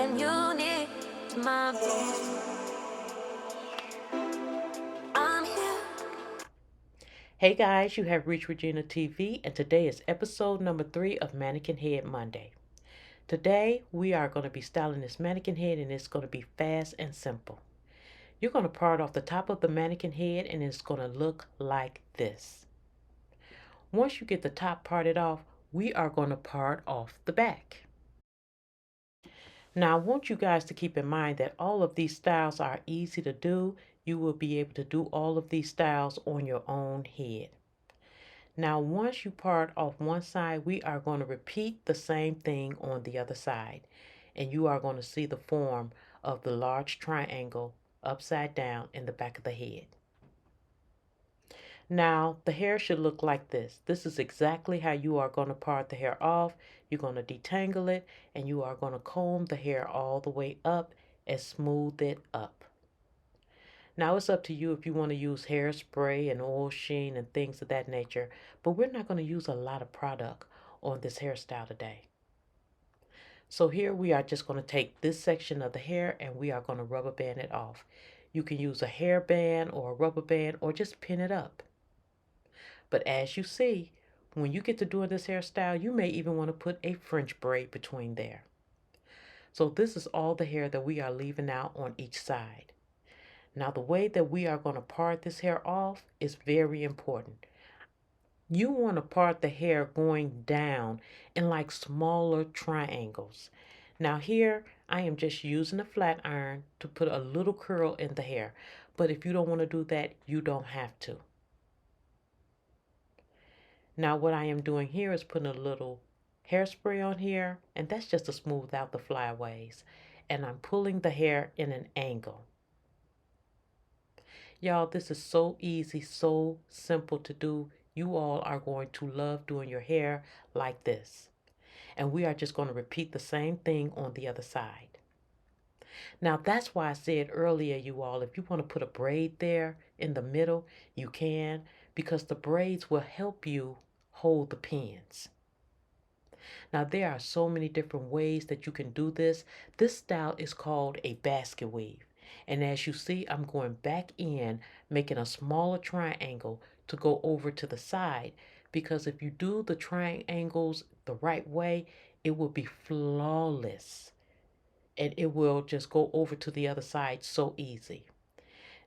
when you need my voice. I'm here. Hey guys, you have reached Regina TV, and today is episode number 3 of Mannequin Head Monday. Today, we are going to be styling this mannequin head, and it's going to be fast and simple. You're going to part off the top of the mannequin head, and it's going to look like this. Once you get the top parted off, we are going to part off the back. Now, I want you guys to keep in mind that all of these styles are easy to do. You will be able to do all of these styles on your own head. Now, once you part off one side, we are going to repeat the same thing on the other side. And you are going to see the form of the large triangle upside down in the back of the head. Now, the hair should look like this. This is exactly how you are going to part the hair off. You're going to detangle it, and you are going to comb the hair all the way up and smooth it up. Now it's up to you if you want to use hairspray and oil sheen and things of that nature, but we're not going to use a lot of product on this hairstyle today. So here we are just going to take this section of the hair and we are going to rubber band it off. You can use a hairband or a rubber band or just pin it up. But as you see, when you get to doing this hairstyle, you may even want to put a French braid between there. So this is all the hair that we are leaving out on each side. Now, the way that we are going to part this hair off is very important. You want to part the hair going down in like smaller triangles. Now here, I am just using a flat iron to put a little curl in the hair. But if you don't want to do that, you don't have to. Now what I am doing here is putting a little hairspray on here, and that's just to smooth out the flyaways. And I'm pulling the hair in an angle. Y'all, this is so easy, so simple to do. You all are going to love doing your hair like this. And we are just going to repeat the same thing on the other side. Now, that's why I said earlier, you all, if you want to put a braid there in the middle, you can, because the braids will help you hold the pins. Now, there are so many different ways that you can do this. This style is called a basket weave. And as you see, I'm going back in, making a smaller triangle to go over to the side. Because if you do the triangles the right way, it will be flawless. And it will just go over to the other side so easy.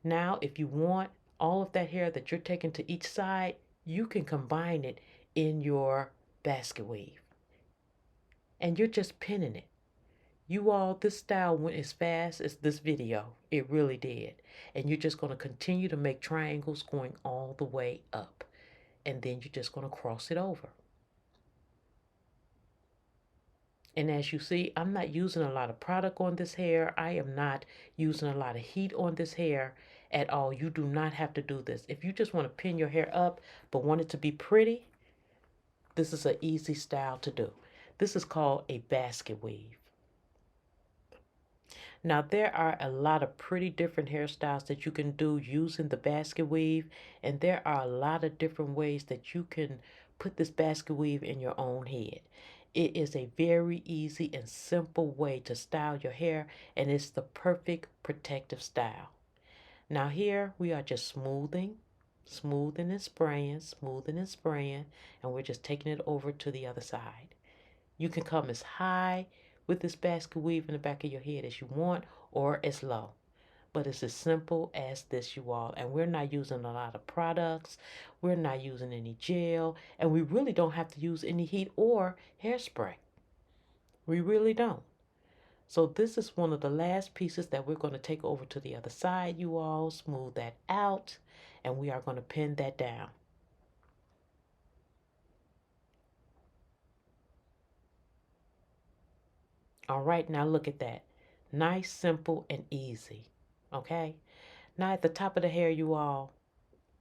Now, if you want all of that hair that you're taking to each side, you can combine it in your basket weave. And you're just pinning it. You all, this style went as fast as this video. It really did. And you're just going to continue to make triangles going all the way up. And then you're just going to cross it over. And as you see, I'm not using a lot of product on this hair. I am not using a lot of heat on this hair at all. You do not have to do this. If you just want to pin your hair up but want it to be pretty, this is an easy style to do. This is called a basket weave. Now, there are a lot of pretty different hairstyles that you can do using the basket weave, and there are a lot of different ways that you can put this basket weave in your own head. It is a very easy and simple way to style your hair, and it's the perfect protective style. Now here we are just smoothing and spraying, and we're just taking it over to the other side. You can come as high with this basket weave in the back of your head as you want, or as low. But it's as simple as this, you all. And we're not using a lot of products. We're not using any gel. And we really don't have to use any heat or hairspray. We really don't. So this is one of the last pieces that we're going to take over to the other side, you all. Smooth that out. And we are going to pin that down. All right, now look at that. Nice, simple, and easy. Okay? Now at the top of the hair, you all,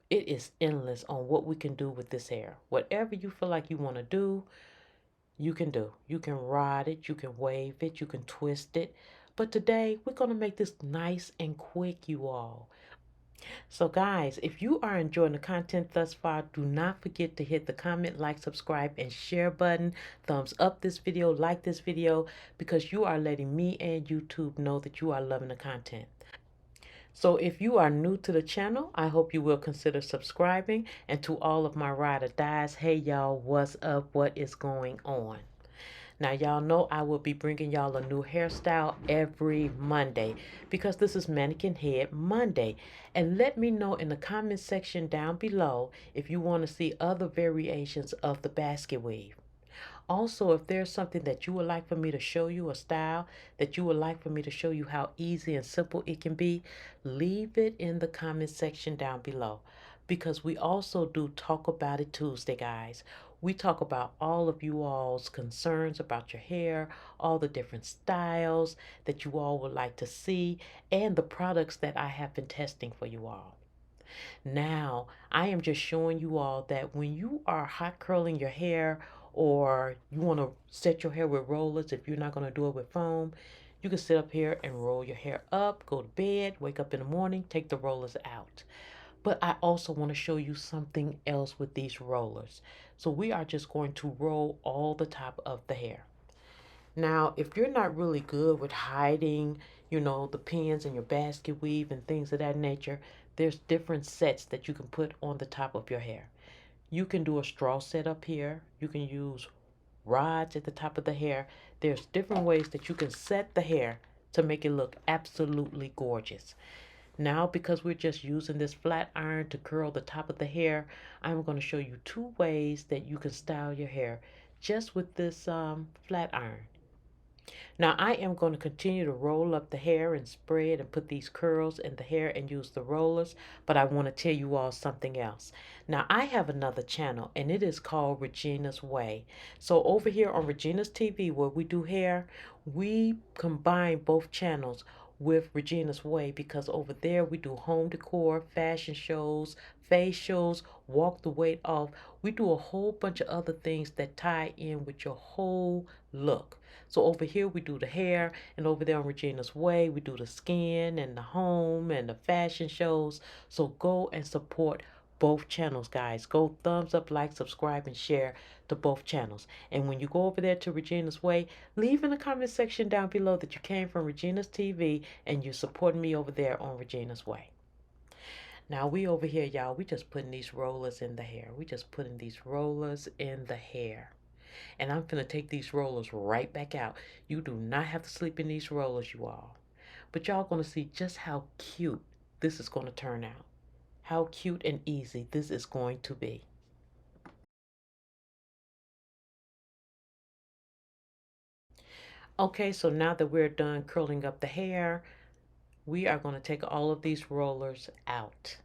it is endless on what we can do with this hair. Whatever you feel like you want to do, you can do. You can rod it, you can wave it, you can twist it. But today, we're going to make this nice and quick, you all. So guys, if you are enjoying the content thus far, do not forget to hit the comment, like, subscribe, and share button. Thumbs up this video, like this video, because you are letting me and YouTube know that you are loving the content. So if you are new to the channel, I hope you will consider subscribing. And to all of my ride or dies, hey y'all, what's up? What is going on? Now, y'all know I will be bringing y'all a new hairstyle every Monday because this is Mannequin Head Monday. And let me know in the comment section down below if you want to see other variations of the basket weave. Also, if there's something that you would like for me to show you, a style that you would like for me to show you how easy and simple it can be, leave it in the comment section down below. Because we also do Talk About It Tuesday, guys. We talk about all of you all's concerns about your hair, all the different styles that you all would like to see, and the products that I have been testing for you all. Now, I am just showing you all that when you are hot curling your hair or you want to set your hair with rollers, if you're not going to do it with foam, you can sit up here and roll your hair up, go to bed, wake up in the morning, take the rollers out. But I also want to show you something else with these rollers. So we are just going to roll all the top of the hair. Now, if you're not really good with hiding, the pins in your basket weave and things of that nature, there's different sets that you can put on the top of your hair. You can do a straw set up here. You can use rods at the top of the hair. There's different ways that you can set the hair to make it look absolutely gorgeous. Now, because we're just using this flat iron to curl the top of the hair, I'm going to show you two ways that you can style your hair just with this flat iron. Now I am going to continue to roll up the hair and spread and put these curls in the hair and use the rollers, but I want to tell you all something else. Now I have another channel and it is called Regina's Way. So over here on Regina's TV where we do hair, we combine both channels with Regina's Way because over there we do home decor, fashion shows, facials, walk the weight off. We do a whole bunch of other things that tie in with your whole look. So over here we do the hair, and over there on Regina's Way we do the skin and the home and the fashion shows. So go and support both channels, guys. Go thumbs up, like, subscribe, and share to both channels. And when you go over there to Regina's Way, leave in the comment section down below that you came from Regina's TV and you're supporting me over there on Regina's Way. Now we over here, y'all, we just putting these rollers in the hair. We just putting these rollers in the hair. And I'm going to take these rollers right back out. You do not have to sleep in these rollers, you all. But y'all going to see just how cute this is going to turn out. How cute and easy this is going to be. Okay, so now that we're done curling up the hair, we are going to take all of these rollers out.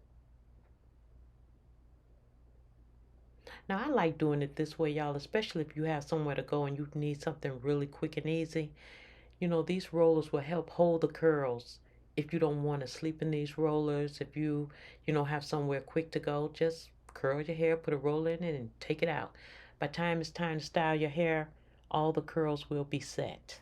Now, I like doing it this way, y'all, especially if you have somewhere to go and you need something really quick and easy. These rollers will help hold the curls. If you don't want to sleep in these rollers, if you have somewhere quick to go, just curl your hair, put a roller in it, and take it out. By the time it's time to style your hair, all the curls will be set.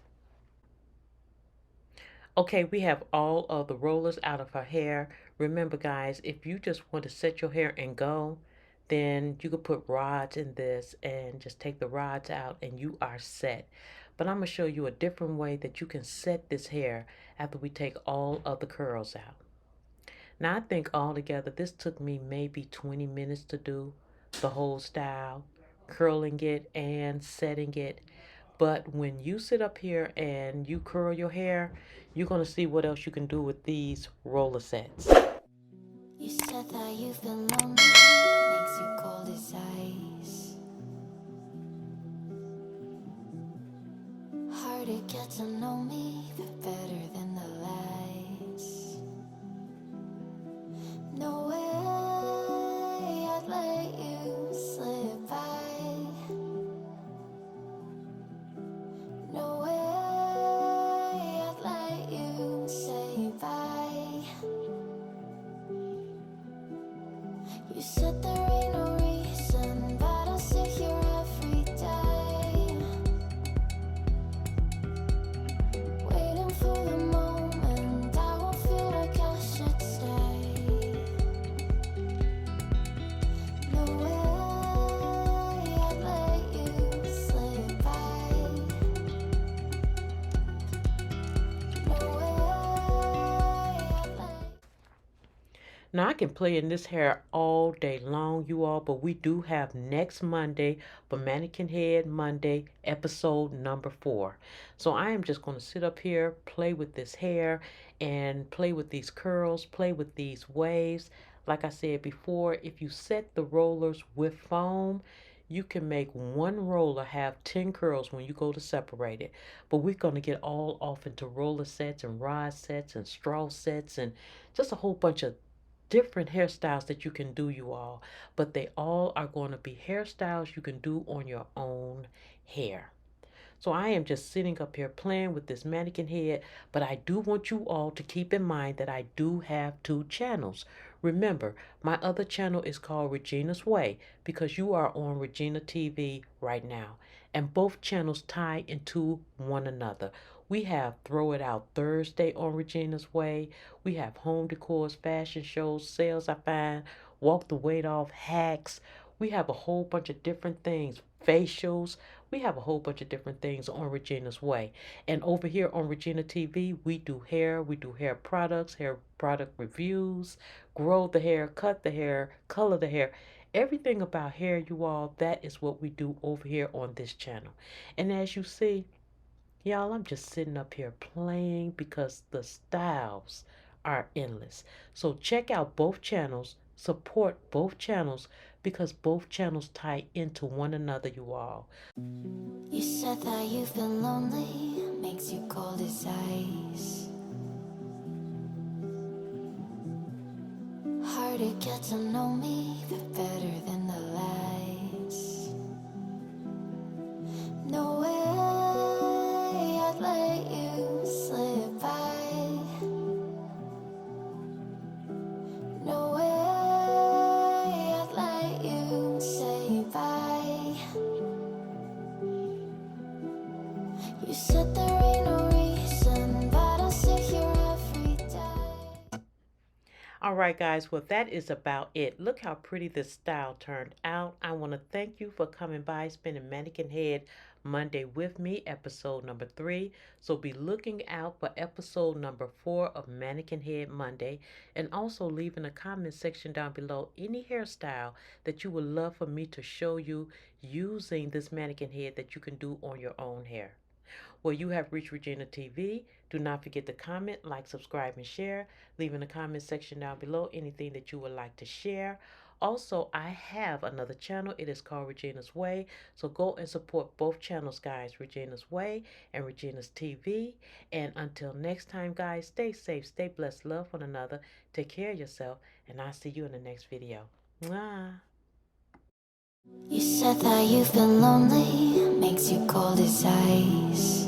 Okay, we have all of the rollers out of her hair. Remember, guys, if you just want to set your hair and go, then you could put rods in this and just take the rods out and you are set. But I'm going to show you a different way that you can set this hair after we take all of the curls out. Now, I think altogether this took me maybe 20 minutes to do the whole style, curling it and setting it. But when you sit up here and you curl your hair, you're going to see what else you can do with these roller sets. You said that you've been lonely, makes you cold as ice. Hard to get to know me, but better than the lies. No way I'd let you slip by. No way I'd let you say bye. You said there ain't no reason, but I'll sit here every day, waiting for the moment I won't feel like I should stay. Now, I can play in this hair all day long, you all, but we do have next Monday for Mannequin Head Monday, episode number 4. So I am just going to sit up here, play with this hair, and play with these curls, play with these waves. Like I said before, if you set the rollers with foam, you can make one roller have 10 curls when you go to separate it. But we're going to get all off into roller sets and rod sets and straw sets and just a whole bunch of different hairstyles that you can do, you all, but they all are going to be hairstyles you can do on your own hair. So I am just sitting up here playing with this mannequin head, but I do want you all to keep in mind that I do have 2 channels. Remember, my other channel is called Regina's Way because you are on Regina TV right now, and both channels tie into one another. We have Throw It Out Thursday on Regina's Way. We have home decors, fashion shows, sales I find, walk the weight off, hacks. We have a whole bunch of different things, facials. We have a whole bunch of different things on Regina's Way. And over here on Regina TV, we do hair products, hair product reviews, grow the hair, cut the hair, color the hair. Everything about hair, you all, that is what we do over here on this channel. And as you see, y'all, I'm just sitting up here playing because the styles are endless. So check out both channels, support both channels because both channels tie into one another, you all. You said that you've been lonely, makes you cold as ice. Hard to get to know me, but better than the lights. No way I'd let you slip by. No way I'd let you say bye. You said there ain't no reason, but I'll sit here every day. All right, guys, well, that is about it. Look how pretty this style turned out. I want to thank you for coming by, spending Mannequin Head Monday with me, episode number 3. So be looking out for episode number 4 of Mannequin Head Monday, and also leave in the comment section down below any hairstyle that you would love for me to show you using this mannequin head that you can do on your own hair. Well, you have reached Regina TV. Do not forget to comment, like, subscribe, and share. Leave in the comment section down below anything that you would like to share. Also, I have another channel. It is called Regina's Way. So go and support both channels, guys. Regina's Way and Regina's TV. And until next time, guys, stay safe, stay blessed, love one another, take care of yourself, and I'll see you in the next video. Mwah. You said that you've been lonely, makes you cold as ice.